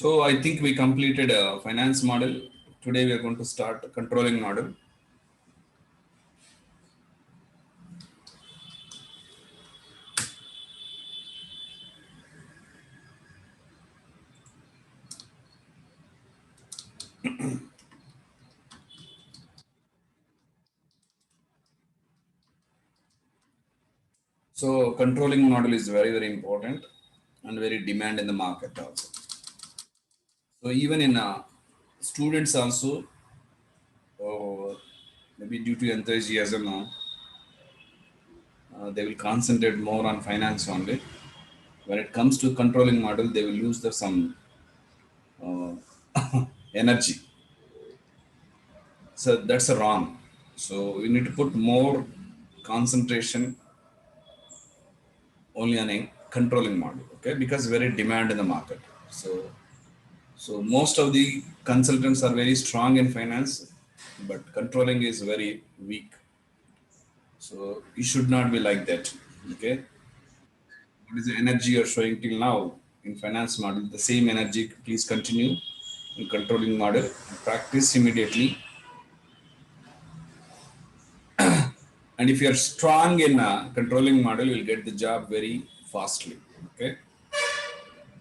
So I think we completed a finance model. Today we are going to start a controlling model. So controlling model is very, very important and very demand in the market also. So even in students also, maybe due to enthusiasm, they will concentrate more on finance only. When it comes to controlling model, they will use some uh, energy. So that's a wrong. So we need to put more concentration only on a controlling model, okay? Because very demand in the market. So most of the consultants are very strong in finance, but controlling is very weak. So you should not be like that, okay? What is the energy you're showing till now in finance model? The same energy, please continue in controlling model and practice immediately. And if you're strong in controlling model, you'll get the job very fastly, okay?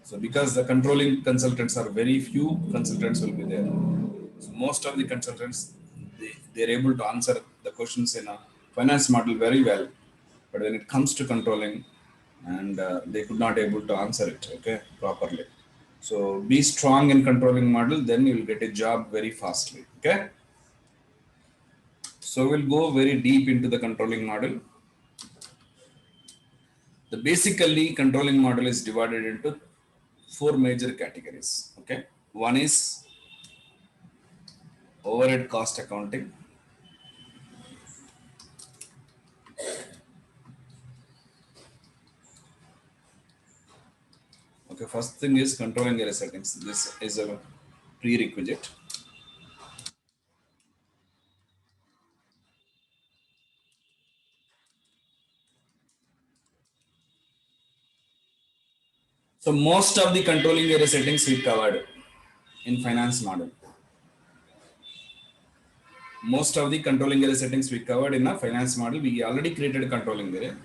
So because the controlling consultants are very few, consultants will be there. So most of the consultants, they're able to answer the questions in a finance model very well, but when it comes to controlling, and they could not able to answer it, okay, properly. So be strong in controlling model, then you will get a job very fastly, okay. So we'll go very deep into the controlling model. The basically controlling model is divided into four major categories, okay. One is overhead cost accounting. Okay, first thing is controlling error settings. This is a prerequisite. So most of the controlling error settings we covered in finance model. Most of the controlling error settings we covered in a finance model. We already created a controlling error,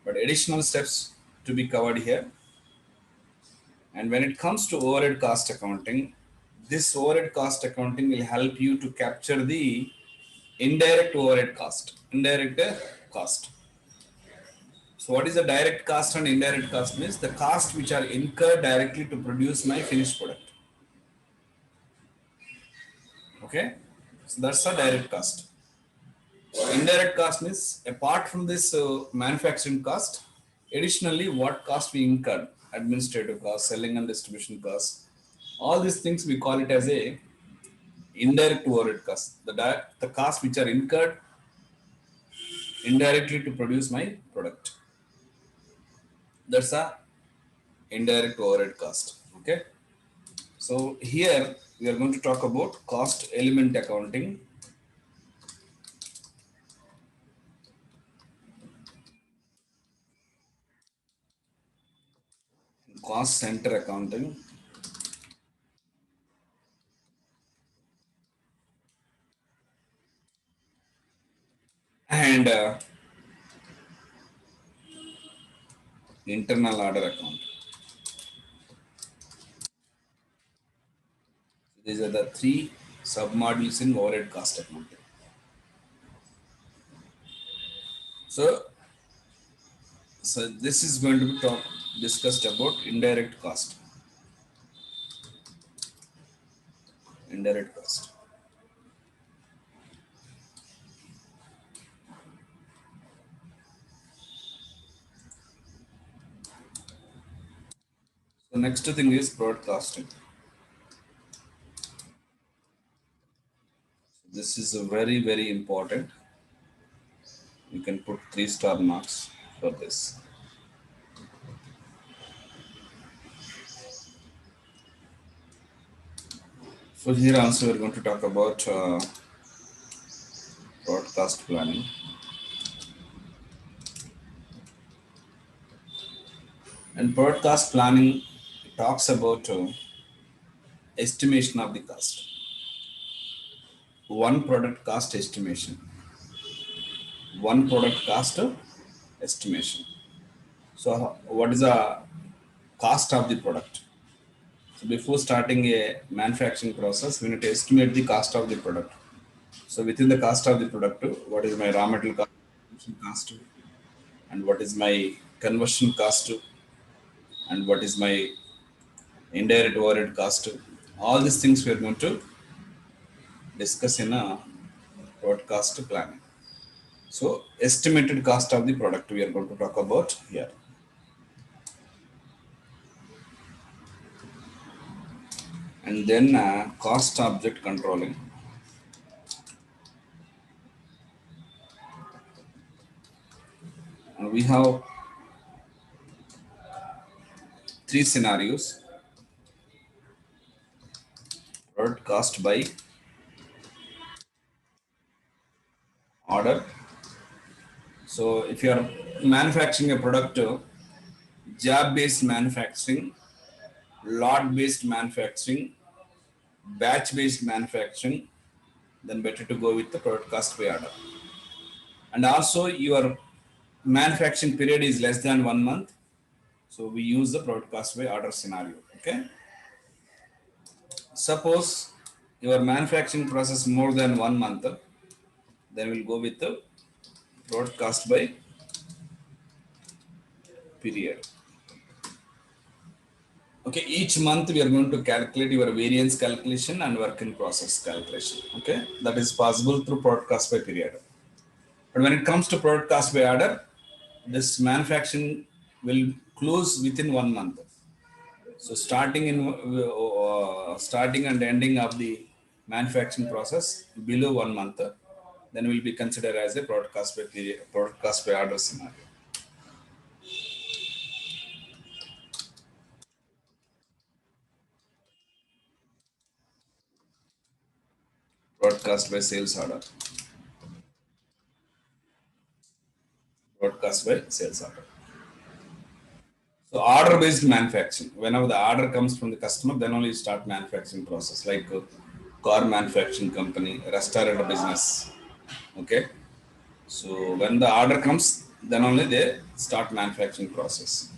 but additional steps to be covered here. And when it comes to overhead cost accounting, this overhead cost accounting will help you to capture the indirect overhead cost. Indirect cost. So what is the direct cost and indirect cost means the cost which are incurred directly to produce my finished product. Okay, so that's the direct cost. Indirect cost means apart from this manufacturing cost, additionally what cost we incurred, administrative cost, selling and distribution cost, all these things we call it as a indirect overhead cost. The cost which are incurred indirectly to produce my product. That's a indirect overhead cost. Okay. So here we are going to talk about cost element accounting. Cost center accounting. And internal order account. These are the three submodules in overhead cost accounting. So, so this is going to be discussed about indirect cost. Indirect cost. So next thing is broadcasting. This is a very, very important. You can put 3-star marks for this. So here also we're going to talk about broadcast planning. And broadcast planning talks about estimation of the cost. One product cost estimation. One product cost estimation. So what is the cost of the product? So before starting a manufacturing process, we need to estimate the cost of the product. So within the cost of the product, what is my raw material cost, and what is my conversion cost, and what is my indirect overhead cost. All these things we are going to discuss in a broadcast planning. So estimated cost of the product we are going to talk about here. And then cost object controlling. And we have three scenarios. Product cost by order. So if you are manufacturing a product, job based manufacturing, lot based manufacturing, batch based manufacturing, then better to go with the product cost by order. And also your manufacturing period is less than 1 month, so we use the product cost by order scenario. Okay, suppose your manufacturing process more than 1 month, then we'll go with the product cost by period. Okay, each month we are going to calculate your variance calculation and work in process calculation. Okay, that is possible through product cost by period. But when it comes to product cost by order, this manufacturing will close within 1 month. So starting and ending of the manufacturing process below 1 month, then will be considered as a product cost by period, product cost by order scenario. Product cost by sales order. Product cost by sales order. So order-based manufacturing. Whenever the order comes from the customer, then only you start manufacturing process. Like car manufacturing company, restaurant business. Okay. So when the order comes, then only they start manufacturing process.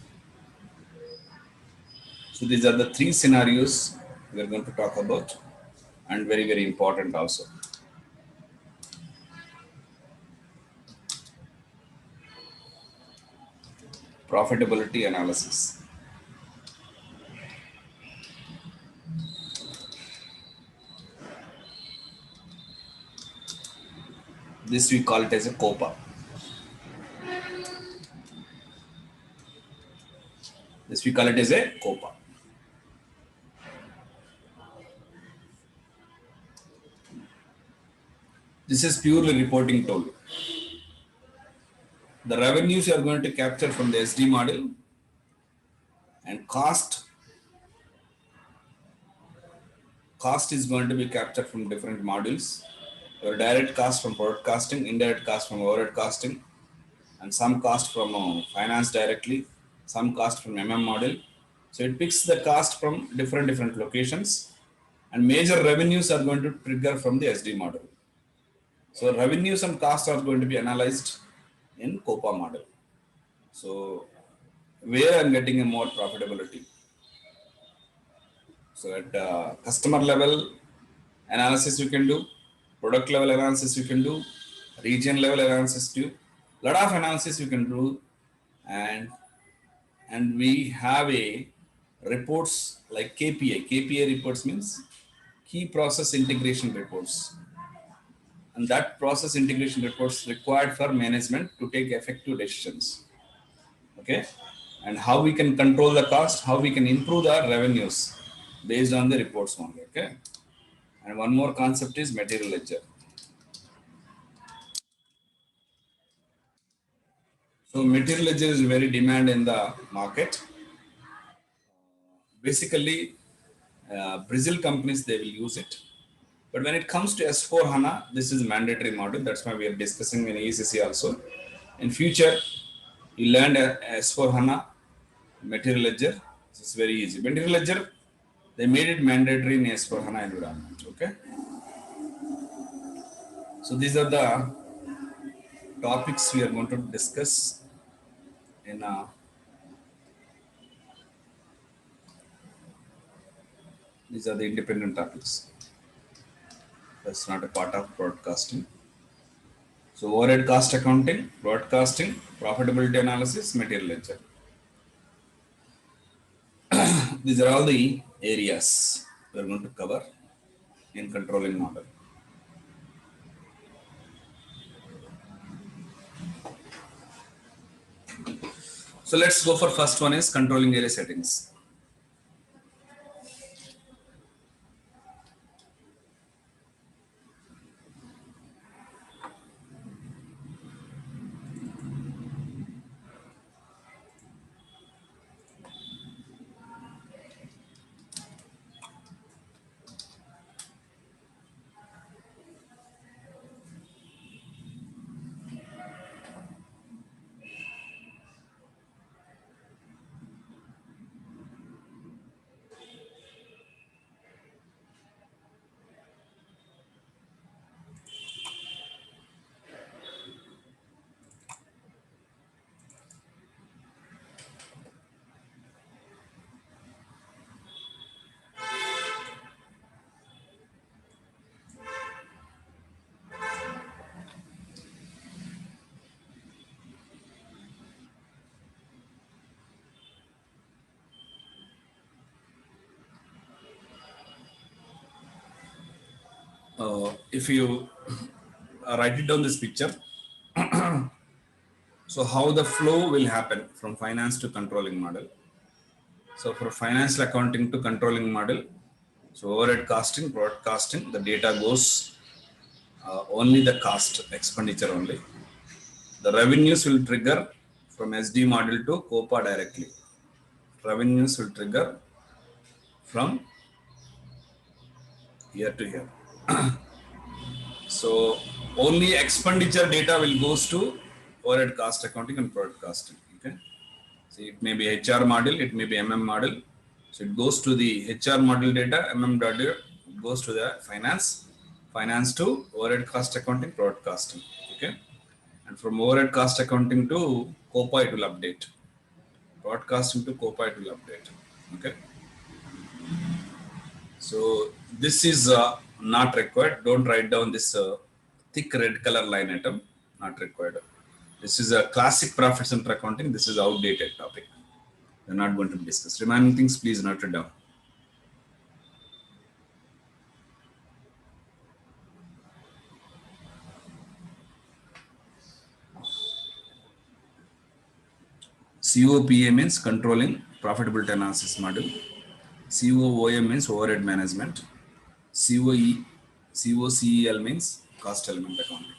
So these are the three scenarios we are going to talk about, and very very important also. Profitability analysis. This we call it as a COPA. This we call it as a COPA. This is purely reporting tool. The revenues you are going to capture from the SD model, and cost is going to be captured from different modules. Your direct cost from product costing, indirect cost from overhead costing, and some cost from finance directly, some cost from model. So it picks the cost from different locations, and major revenues are going to trigger from the SD model. So revenues and costs are going to be analyzed in COPA model. So where I'm getting a more profitability. So at customer level analysis you can do, product level analysis you can do, region level analysis too. Lot of analysis you can do, and we have a reports like KPI. KPI reports means key process integration reports, and that process integration reports required for management to take effective decisions. Okay, and how we can control the cost, how we can improve the revenues based on the reports only. Okay, and one more concept is material ledger. So material ledger is very demand in the market. Basically, Brazil companies they will use it. But when it comes to S4 HANA, this is mandatory module. That's why we are discussing in ECC also. In future, you learn S4 HANA material ledger. This is very easy. Material ledger, They made it mandatory in S4HANA environment. Okay. So these are the topics we are going to discuss in these are the independent topics. That's not a part of broadcasting. So overhead cost accounting, broadcasting, profitability analysis, material ledger. These are all the areas we are going to cover in controlling model. So let's go for first one is controlling area settings. If you write it down this picture, so how the flow will happen from finance to controlling model. So for financial accounting to controlling model, so overhead costing, broadcasting, the data goes only the cost expenditure only. The revenues will trigger from SD model to COPA directly. Revenues will trigger from year to year. So only expenditure data will goes to overhead cost accounting and broadcasting. Okay. So it may be HR model, it may be MM model. So it goes to the HR model data, MM data goes to the finance to overhead cost accounting, broadcasting. Okay. And from overhead cost accounting to COPA, it will update. Broadcasting to COPA, it will update. Okay. So this is not required. Don't write down this thick red color line item. Not required. This is a classic profit center accounting. This is outdated topic. We're not going to discuss. Remaining things, please note it down. COPA means controlling profitability analysis model. COOM means overhead management. COCEL means cost element accounting.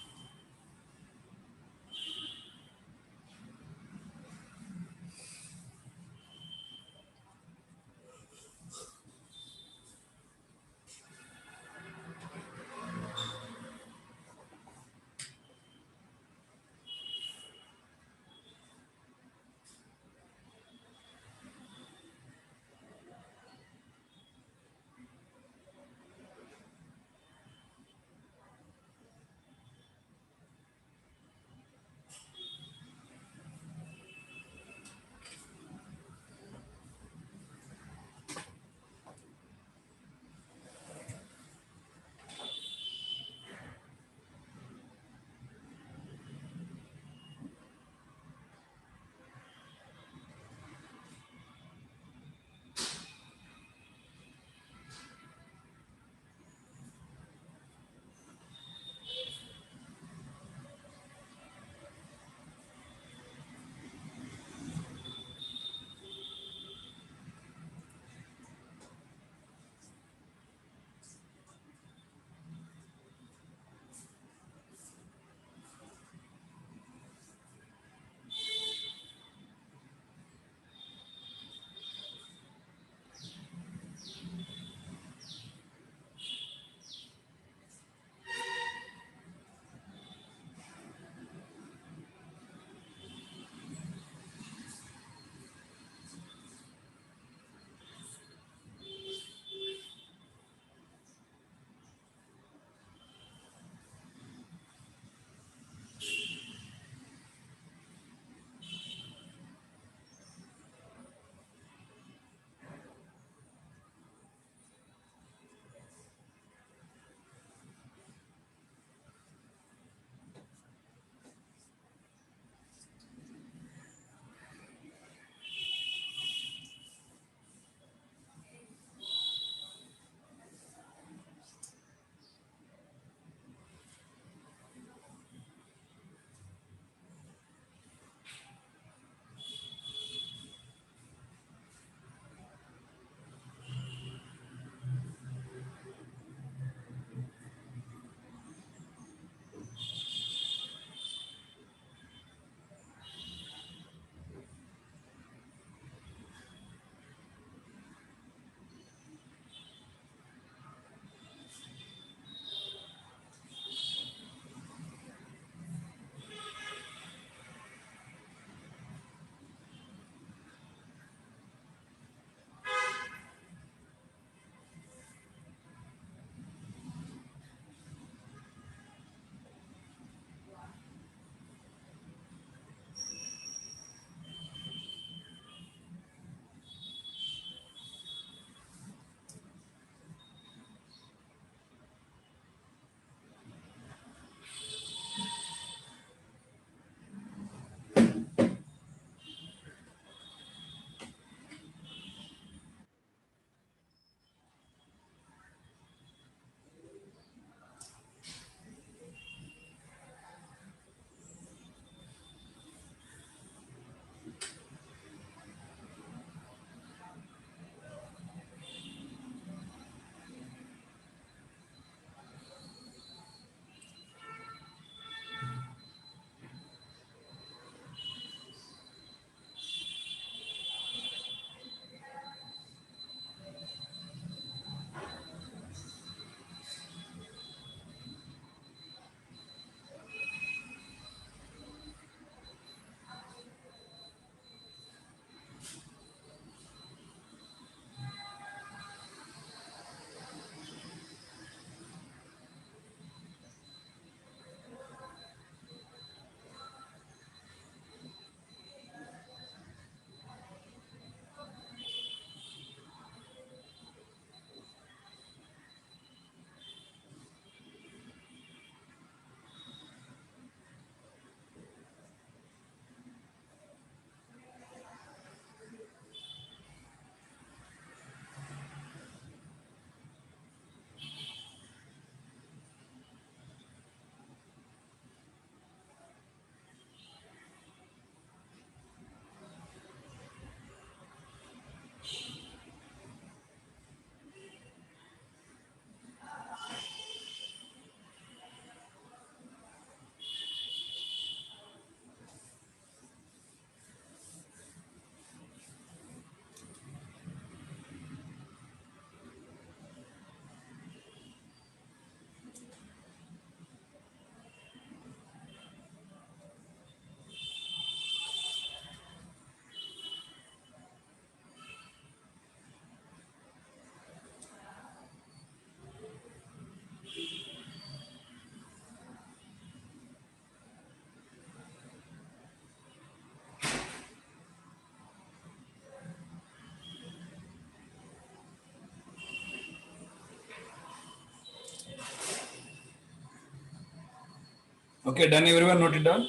Okay, done. Everyone note it down.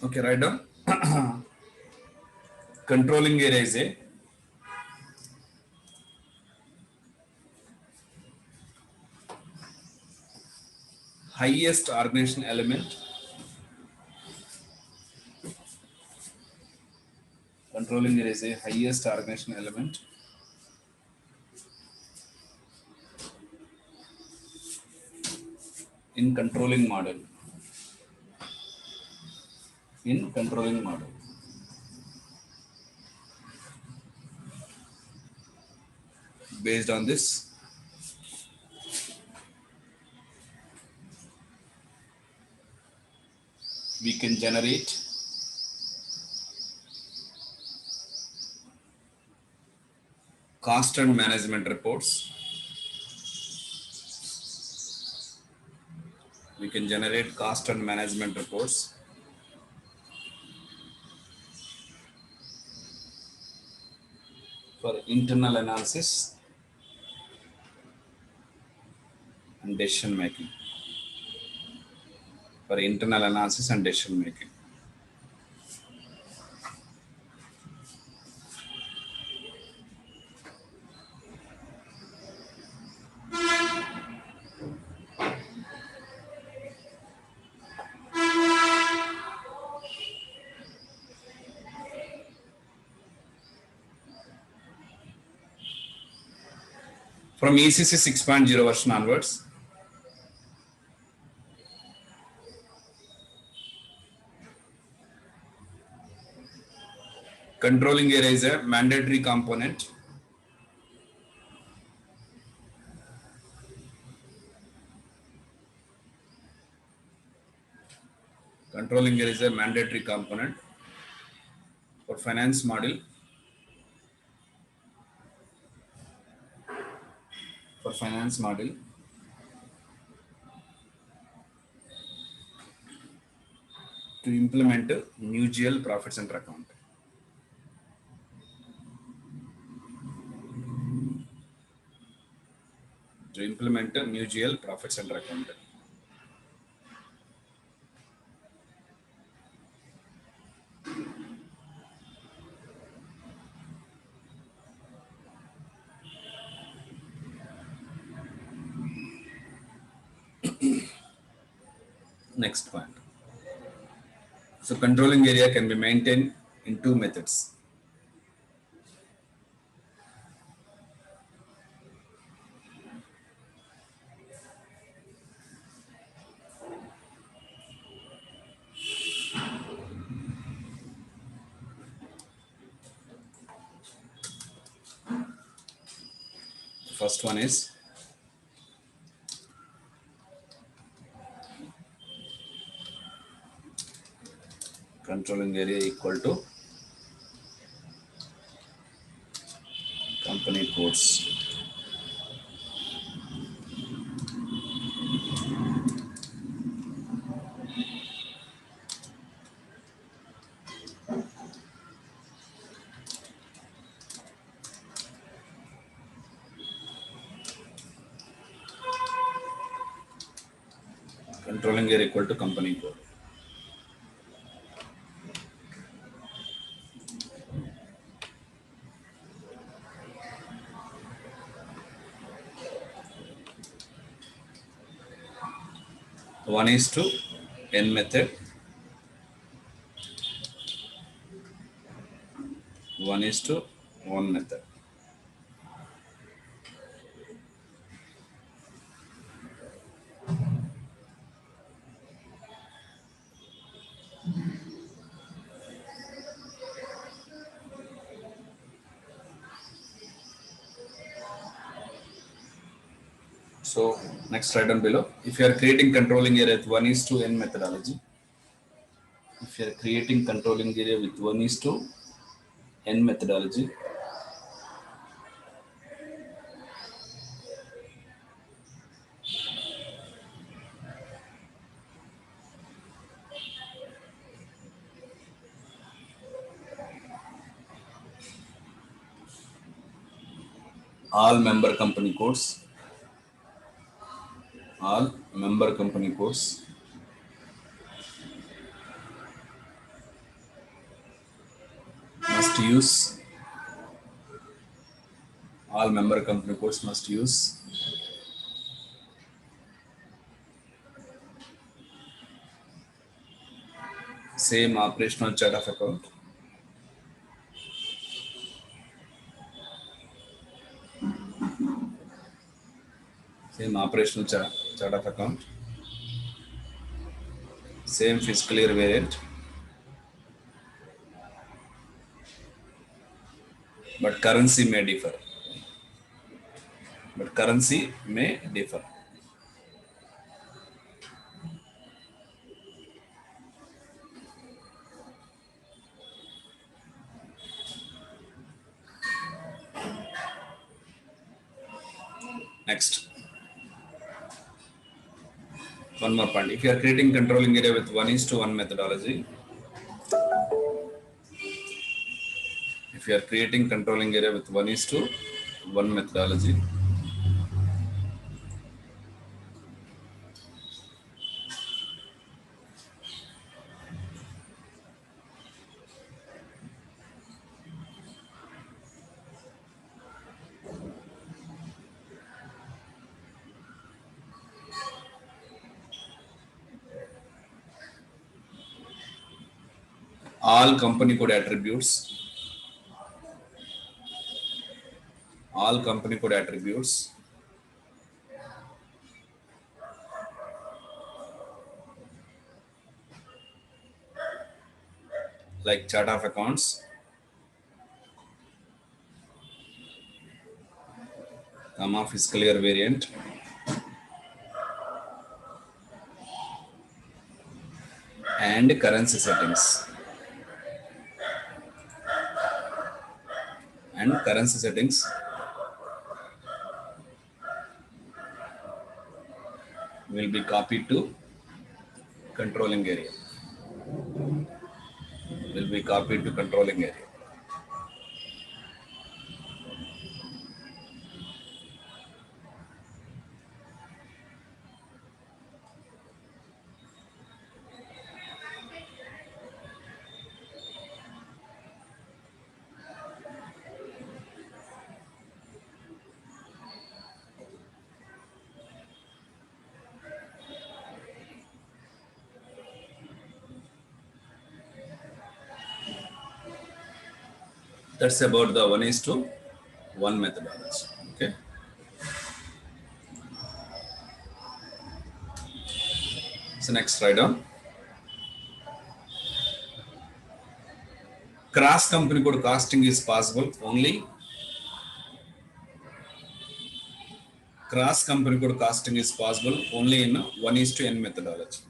Okay, write down. Controlling area is a highest organization element. Controlling area is a highest organization element in controlling model. In controlling model. Based on this, we can generate cost and management reports. We can generate cost and management reports for internal analysis and decision making. For internal analysis and decision making. From ECC 6.0 version onwards, controlling area is a mandatory component. Controlling area is a mandatory component for finance model. For finance model, to implement new GL profit center account. To implement a new GL profit center account. Next point. So controlling area can be maintained in two methods. The first one is controlling area equal to company codes. Controlling area equal to company code. One is to n method. One is to one method. So next write down below. If you are creating controlling area with 1 is to n methodology, if you are creating controlling area with 1 is to n methodology, all member company codes, all member company codes must use, all member company codes must use same operational chart of account, same operational chart of account, same fiscal year variant, but currency may differ. But currency may differ. Next, one more point. If you are creating controlling area with 1:1 methodology, if you are creating controlling area with 1:1 methodology, all company code attributes, all company code attributes like chart of accounts, comma fiscal year variant, and currency settings, and currency settings will be copied to controlling area, will be copied to controlling area. That's about the 1:1 methodology. Okay. So next, write down. Cross company code costing is possible only. Cross company code costing is possible only in 1:n methodology.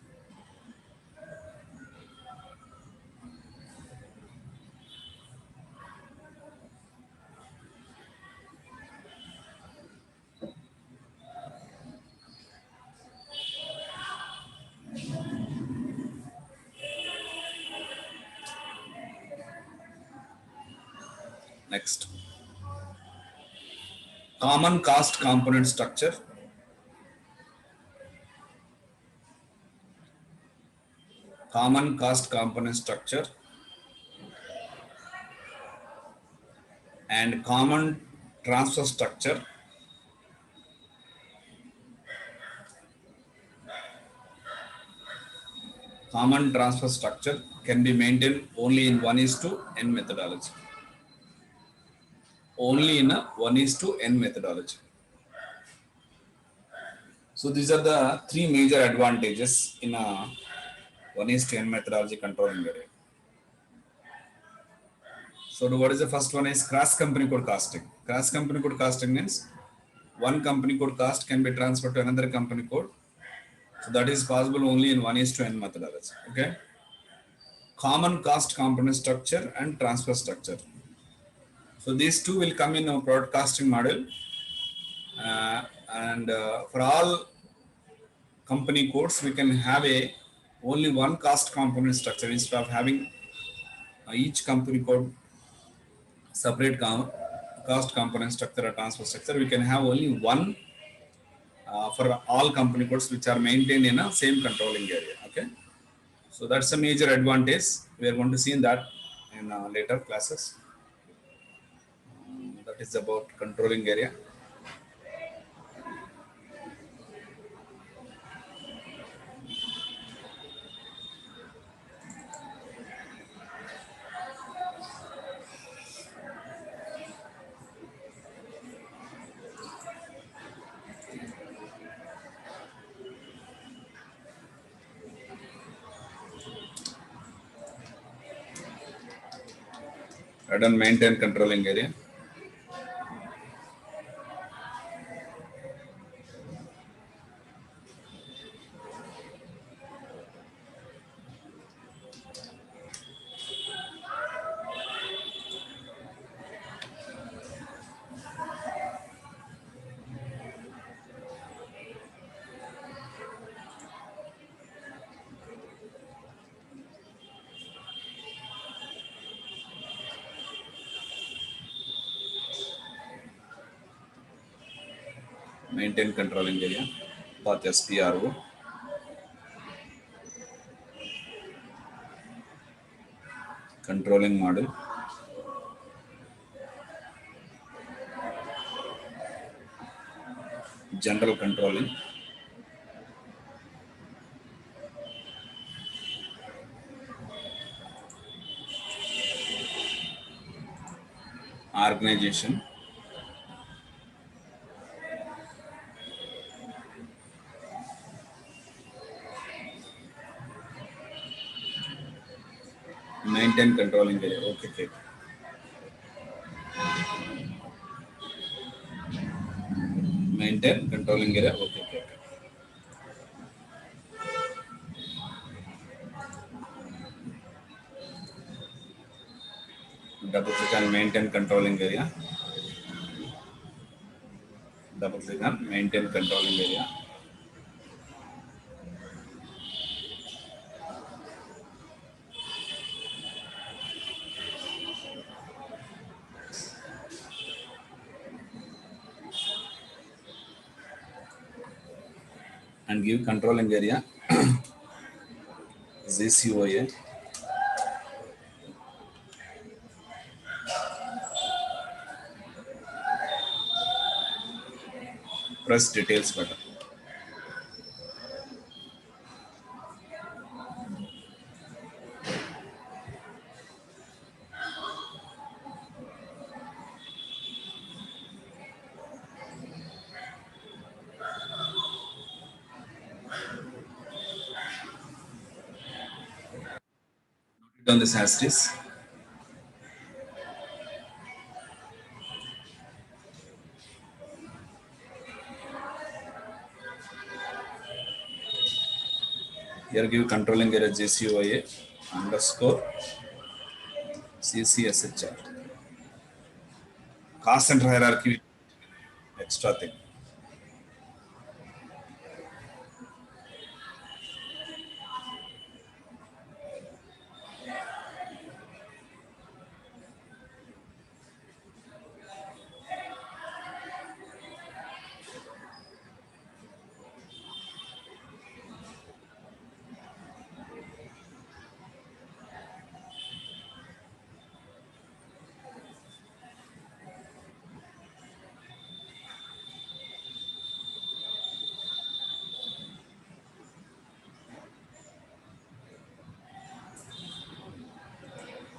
Next, common cost component structure. Common cost component structure and common transfer structure can be maintained only in 1:n methodology. Only in a 1:n methodology. So these are the three major advantages in a 1:n methodology controlling area. So what is the first one is cross company code costing. Cross company code costing means one company code cost can be transferred to another company code. So that is possible only in 1:n methodology. Okay. Common cost component structure and transfer structure. So these two will come in a broadcasting model, and for all company codes we can have a only one cost component structure instead of having each company code separate cost component structure or transfer structure, we can have only one for all company codes which are maintained in a same controlling area. Okay, so that's a major advantage. We are going to see in that in later classes. That is about controlling area. Add and maintain controlling area. Maintain controlling area, path SPRO. Controlling model. General controlling. Organization. Maintain controlling area. Okay, okay. Maintain controlling area. Okay, okay. Double click on maintain controlling area. Double click on maintain controlling area. And give controlling area ZCOA. Press details button. On this as it is. Here give controlling area JCOA underscore CCSHR. Cost center hierarchy, extra thing.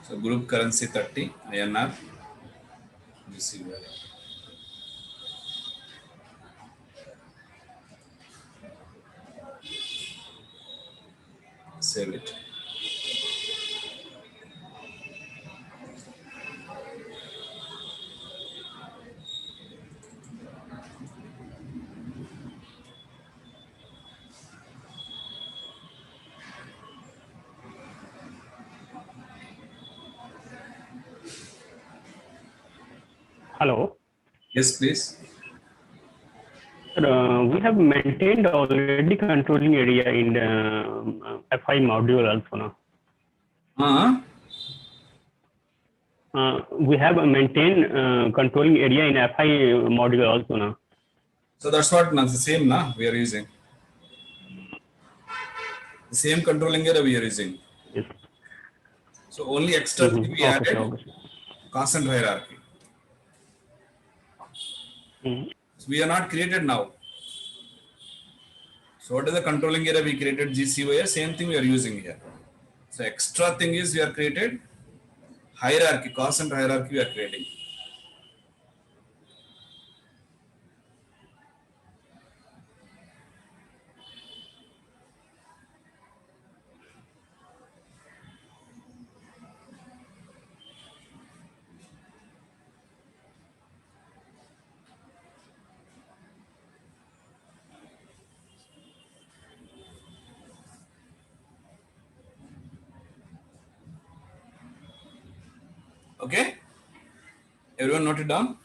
So group currency 30 INR. Save it. Hello. Yes, please. We have maintained already controlling area in the FI module also now. We have a maintain controlling area in FI module also now. So that's what the same we are using. The same controlling area we are using. Yes. So only extra thing we Okay, sir. added Okay, sir. cost and hierarchy. So we are not created now. So what is the controlling area we created GCOA? Same thing we are using here. So extra thing is we are created hierarchy, cost and hierarchy we are creating. Okay? Everyone note it down?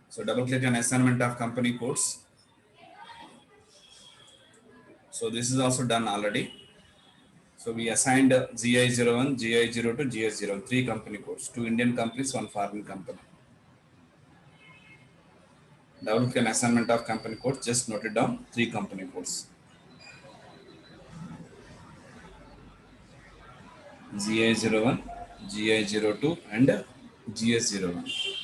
So double click on assignment of company codes. So this is also done already. So we assigned GI01, GI02, GI01, 3 company codes, 2 Indian companies, 1 foreign company. Double click on assignment of company codes, just note it down, 3 company codes. GI01, GI02 and GS01.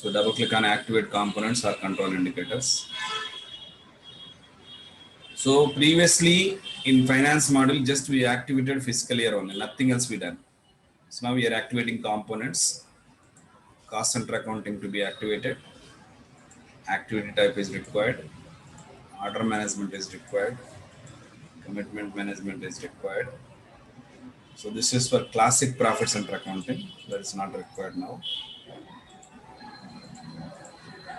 So double click on activate components or control indicators. So previously in finance model, just we activated fiscal year only, nothing else we done. So now we are activating components, cost center accounting to be activated, activity type is required, order management is required, commitment management is required. So this is for classic profit center accounting, that is not required now.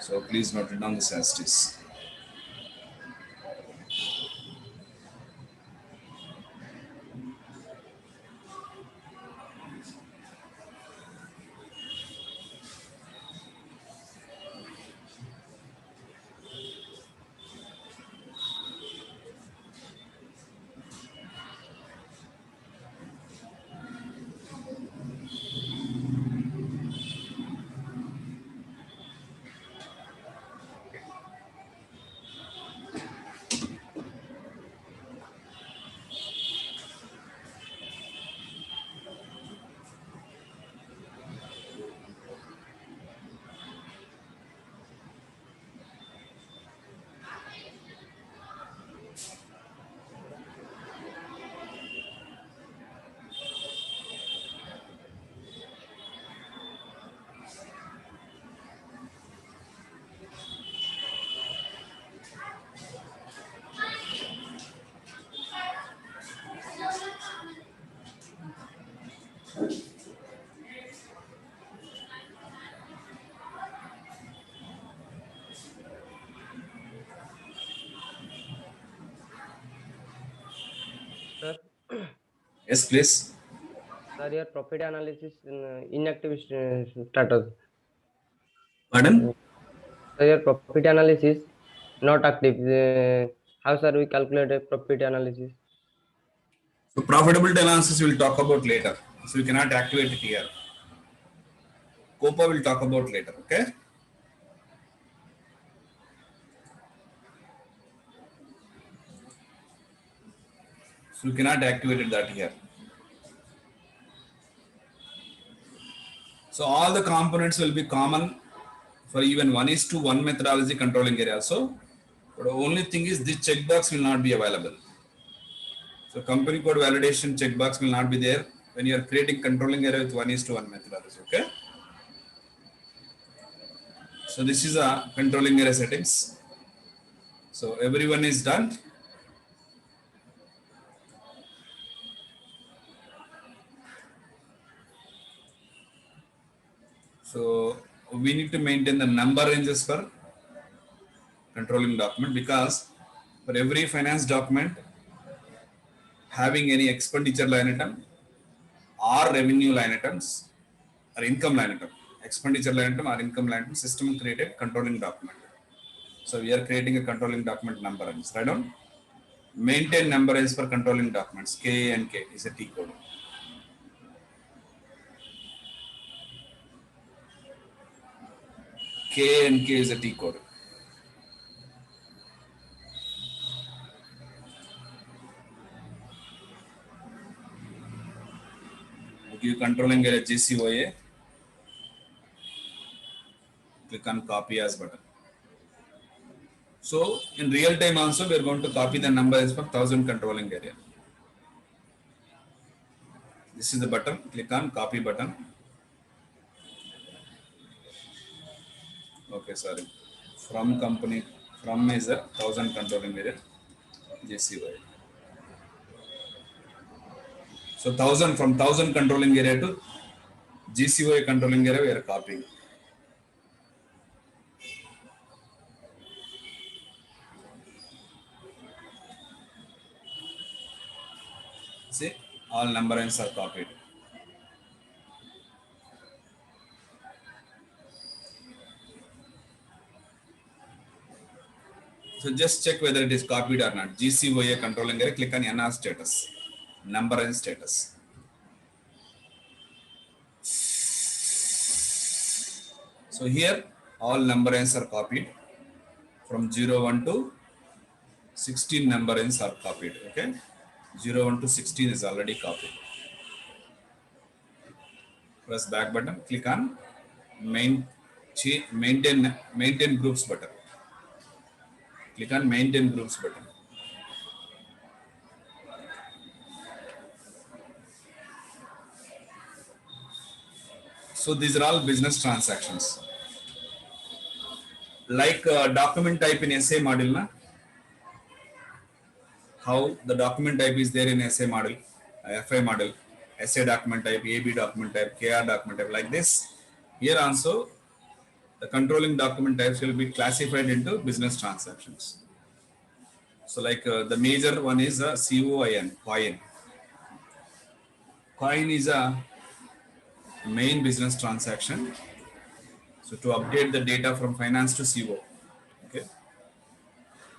So please note it down this as it is. Sir, Yes, please. sir, your profit analysis inactive status. Pardon? Sir, your profit analysis not active. How sir we calculate a profit analysis? So profitability analysis we'll talk about later. So you cannot activate it here. COPA will talk about later, okay? So you cannot activate that here. So all the components will be common for even 1:1 methodology controlling area also. But the only thing is this checkbox will not be available. So company code validation checkbox will not be there when you are creating controlling area with 1:1 methodology, okay? So this is a controlling area settings. So everyone is done. So we need to maintain the number ranges for controlling document, because for every finance document having any expenditure line item or revenue line items or income line item, expenditure line item or income line item, system created controlling document. So we are creating a controlling document number range. Write down maintain number range for controlling documents. K and K is a T code. K and K is a T code. Give controlling area GCOA. Click on copy as button. So in real time also we are going to copy the numbers for 1000 controlling area. This is the button. Click on copy button. Okay, sorry. From company, from is a 1000 controlling area. GCOA. So 1000 from 1000 controlling area to GCOA controlling area we are copying. See, all number lines are copied. So just check whether it is copied or not. GCOA controlling area, click on NR status, number and status. So here all number lines are copied from 01 to 16 number lines are copied. Okay, 01 to 16 is already copied. Press back button, click on maintain groups button. Click on maintain groups button. So these are all business transactions. Like document type in SA model, na? How the document type is there in SA model, FI model, SA document type, AB document type, KR document type, like this. Here also, the controlling document types will be classified into business transactions. So like the major one is a COIN, coin. Coin is a main business transaction. So to update the data from finance to CO. Okay.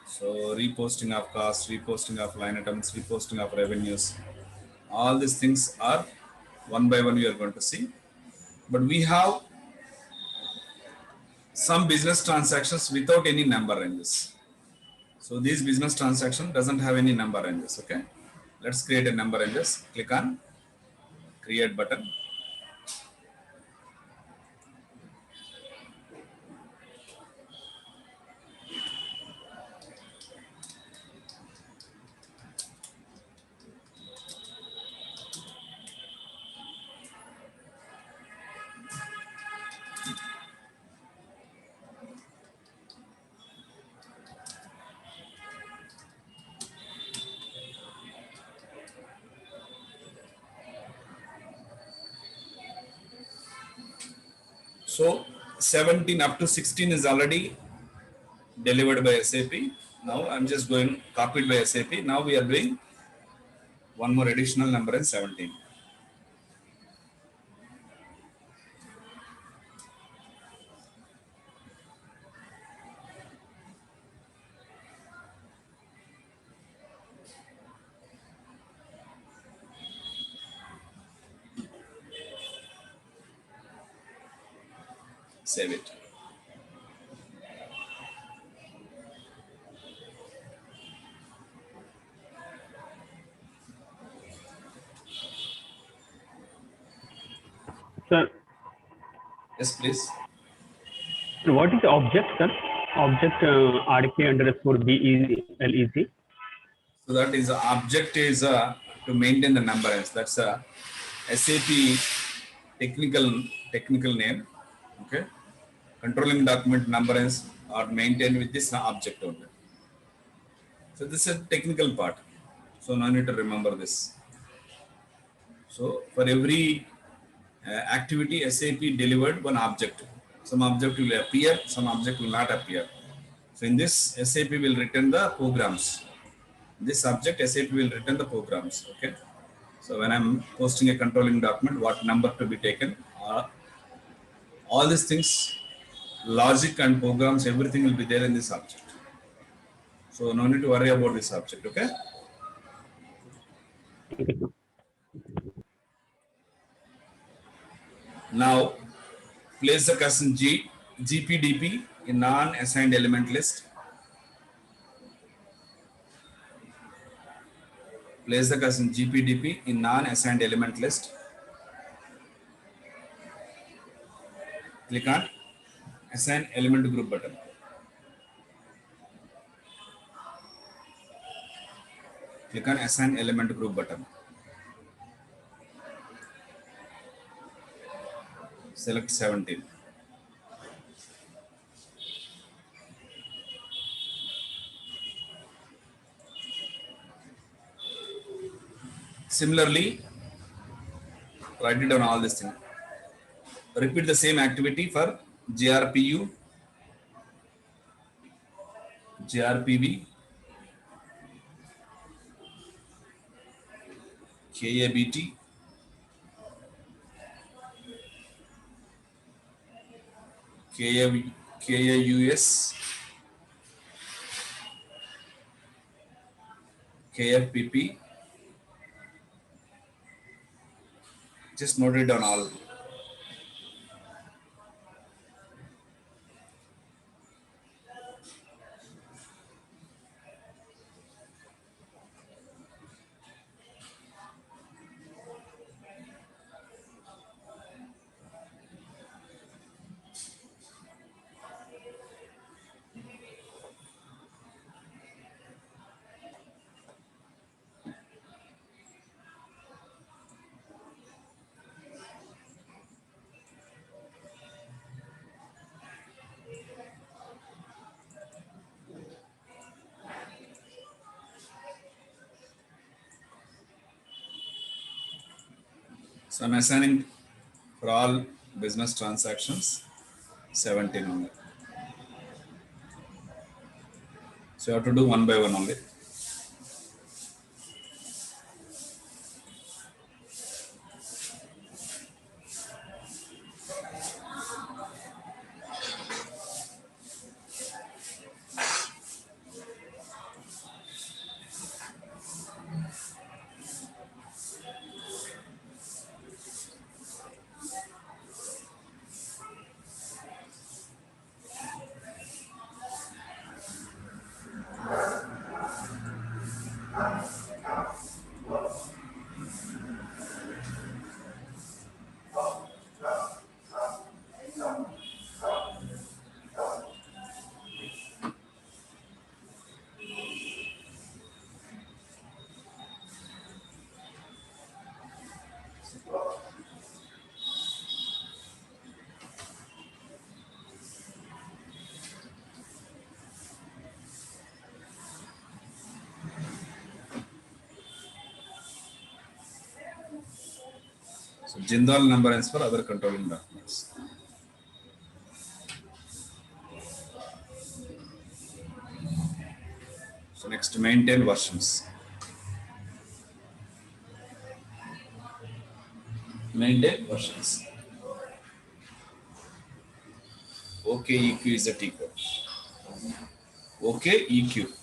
So reposting of costs, reposting of line items, reposting of revenues. All these things are one by one we are going to see. But we have some business transactions without any number ranges. So this business transaction doesn't have any number ranges. Okay. Let's create a number ranges. Click on create button. So 17 up to 16 is already delivered by SAP. Now I'm just going copied by SAP. Now we are doing one more additional number in 17. Save it. Sir, Yes, please. what is object, sir? Object RK underscore BELEC. So that is object is to maintain the number range. That's a SAP technical name. Okay. Controlling document number range are maintained with this object only. So this is a technical part. So no need to remember this. So for every activity SAP delivered one object. Some object will appear, some object will not appear. So in this, SAP will return the programs. This object SAP will return the programs. Okay. So when I'm posting a controlling document, what number to be taken, all these things, logic and programs, everything will be there in this object. So no need to worry about this object. Okay. Okay, sir. Now place the custom GPDP in non-assigned element list. Place the custom GPDP in non-assigned element list. Click on assign element group button. Click on assign element group button. Select 17. Similarly, write it down all this thing. Repeat the same activity for GRPU, GRPV, KABT, KAUS, KFPP. Just note it down all. So I'm assigning for all business transactions 17 only. So you have to do one by one only. So Jindal number is for other controlling documents. So next, maintain versions. Maintain versions. OKEQ is the T code. OKEQ.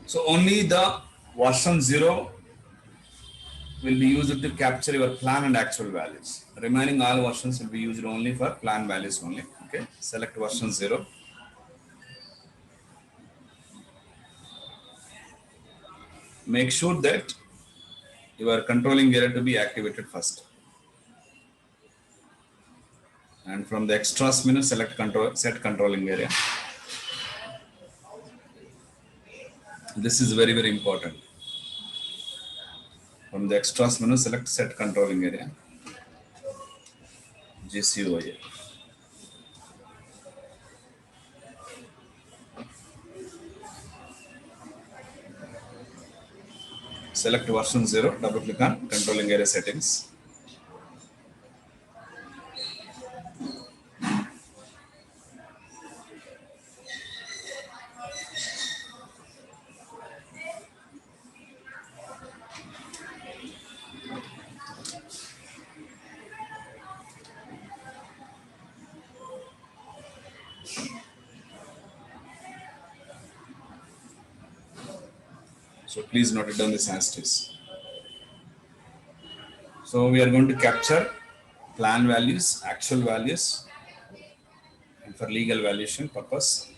So only the version 0 will be used to capture your plan and actual values. Remaining all versions will be used only for plan values only. Okay. Select version 0. Make sure that your controlling area to be activated first. And from the extras menu, select set controlling area. This is very, very important. From the extras menu, select set controlling area. JCOA. Select version 0, double click on controlling area settings. So please note it down this as it is. So we are going to capture plan values, actual values, and for legal valuation purpose,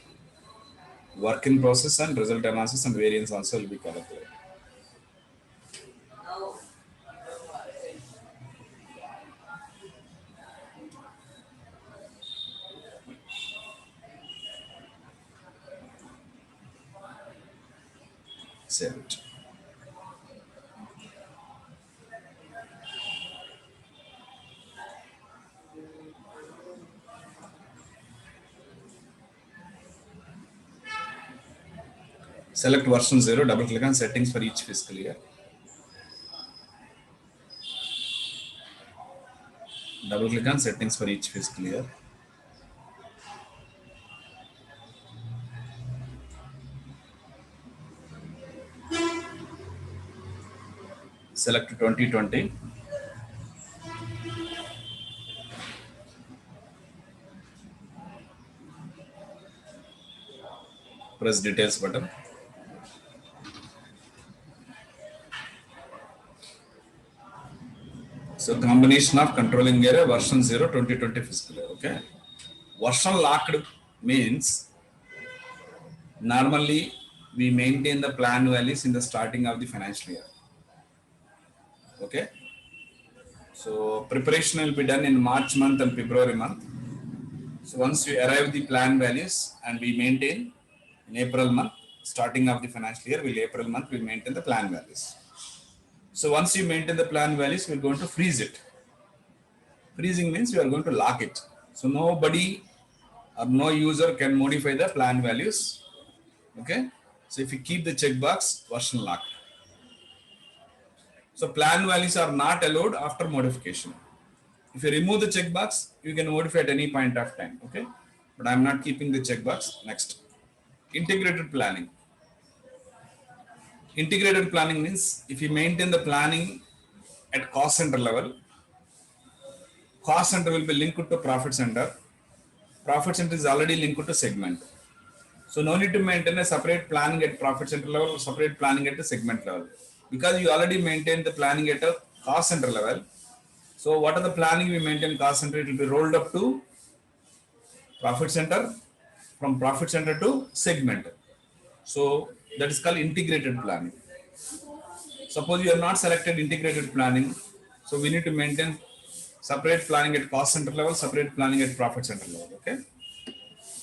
work in process and result analysis and variance also will be calculated. Save it. Select version 0, double click on settings for each fiscal year. Double click on settings for each fiscal year. Select 2020. Press details button. So combination of controlling area version 0 2020 fiscal year. Okay. Version locked means normally we maintain the plan values in the starting of the financial year. Okay. So preparation will be done in March month and February month. So once we arrive the plan values and we maintain in April month, starting of the financial year, April month we maintain the plan values. So once you maintain the plan values, we're going to freeze it. Freezing means you are going to lock it. So nobody or no user can modify the plan values. Okay. So if you keep the checkbox, version locked. So plan values are not allowed after modification. If you remove the checkbox, you can modify at any point of time. Okay. But I'm not keeping the checkbox. Next. Integrated planning. Integrated planning means if you maintain the planning at cost center level, cost center will be linked to profit center. Profit center is already linked to segment. So no need to maintain a separate planning at profit center level or separate planning at the segment level. Because you already maintain the planning at a cost center level. So what are the planning we maintain cost center? It will be rolled up to profit center, from profit center to segment. So that is called integrated planning. Suppose you are not selected integrated planning, so we need to maintain separate planning at cost center level, separate planning at profit center level. Okay.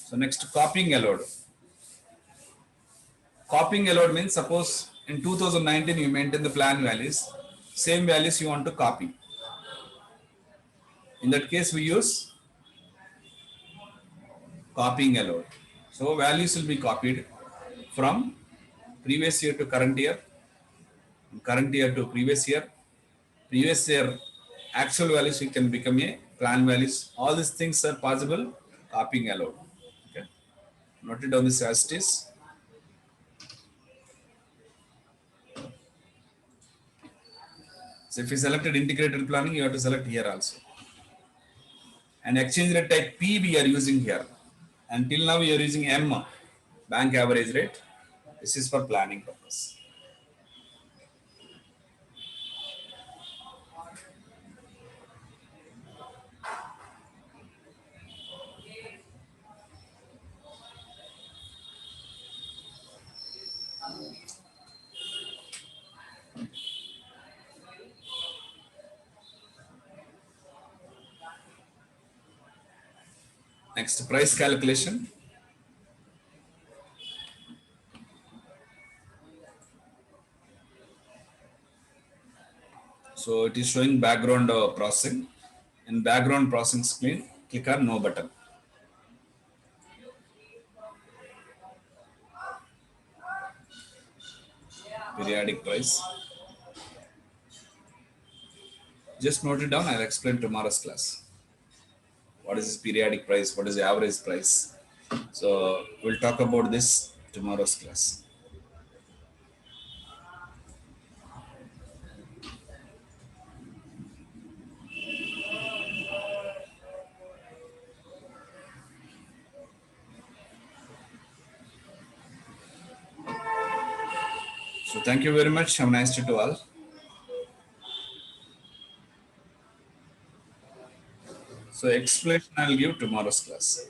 So next, copying allowed. Copying allowed means suppose in 2019 you maintain the plan values, same values you want to copy. In that case we use copying allowed. So values will be copied from previous year to current year, current year to previous year actual values you can become a plan values. All these things are possible, copying allowed. Okay. Note it down this as it is. So if you selected integrated planning, you have to select here also. And exchange rate type P we are using here. Until now we are using M, bank average rate. This is for planning purpose. Next, price calculation. So it is showing background processing. In background processing screen, click on no button. Periodic price. Just note it down. I'll explain tomorrow's class. What is this periodic price? What is the average price? So we'll talk about this tomorrow's class. So thank you very much. Have a nice day to all. So explanation I'll give tomorrow's class.